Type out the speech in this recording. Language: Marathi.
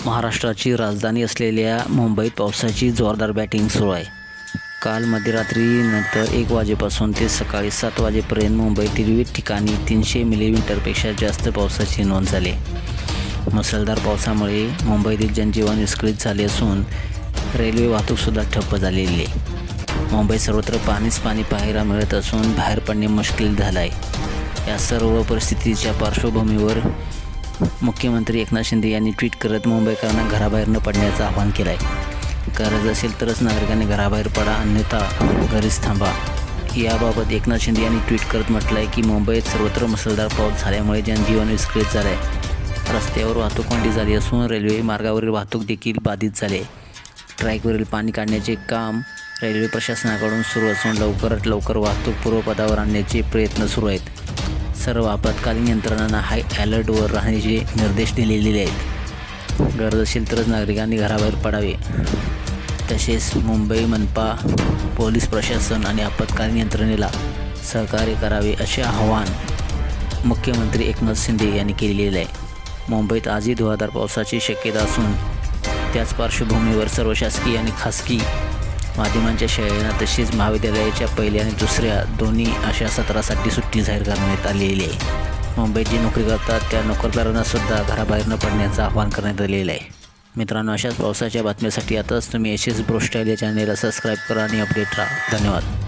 महाराष्ट्राची राजधानी असलेल्या मुंबईत पावसाची जोरदार बॅटिंग सुरू आहे। काल मध्यरात्रीनंतर 1 वाजेपासून ते सकाळी 7 वाजेपर्यंत मुंबईतील विविध ठिकाणी 300 मिलीमीटरपेक्षा जास्त पावसाची नोंद झाली। मुसळधार पावसामुळे मुंबईतील जनजीवन विस्कळीत झाले असून रेल्वे वाहतूकसुद्धा ठप्प झालेली आहे। मुंबईत सर्वत्र पाणीच पाणी पाहायला मिळत असून बाहेर पडणे मुश्किल झालं आहे। या सर्व परिस्थितीच्या पार्श्वभूमीवर मुख्यमंत्री एकनाथ शिंदे यांनी ट्विट करत मुंबईकरांना घराबाहेर न पडण्याचं आवाहन केलं आहे। गरज असेल तरच नागरिकांनी घराबाहेर पडा, अन्यथा घरीच थांबा। याबाबत एकनाथ शिंदे यांनी ट्विट करत म्हटलं आहे की मुंबईत सर्वत्र मुसळधार पाऊस झाल्यामुळे जनजीवन विस्कळीत झालं आहे। रस्त्यावर वाहतूक कोंडी झाली असून रेल्वे मार्गावरील वाहतूक देखील बाधित झाली आहे। ट्रॅकवरील पाणी काढण्याचे काम रेल्वे प्रशासनाकडून सुरू असून लवकरात लवकर वाहतूक पूर्वपदावर आणण्याचे प्रयत्न सुरू आहेत। सर्व आपत्कालीन यंत्रणांना हाय अलर्टवर राहण्याचे निर्देश दिलेले आहेत। गरज असेल तरच नागरिकांनी घराबाहेर पडावे। तसेच मुंबई मनपा, पोलीस प्रशासन आणि आपत्कालीन यंत्रणेला सहकार्य करावे असे आवाहन मुख्यमंत्री एकनाथ शिंदे यांनी केलेले आहे। मुंबईत आजही धुवाधार पावसाची शक्यता असून त्याच पार्श्वभूमीवर सर्व शासकीय आणि खासगी माध्यमांच्या शाळांना तसेच महाविद्यालयाच्या पहिल्या आणि दुसऱ्या दोन्ही अशा सत्रासाठी सुट्टी जाहीर करण्यात आलेली आहे। मुंबईत जी नोकरी करतात त्या नोकरदारांना सुद्धा घराबाहेर न पडण्याचं आवाहन करण्यात आलेलं आहे। मित्रांनो, अशाच पावसाच्या बातम्यांसाठी आताच तुम्ही एस एस ब्रो स्टाईल या चॅनेलला सबस्क्राईब करा आणि अपडेट राहा। धन्यवाद।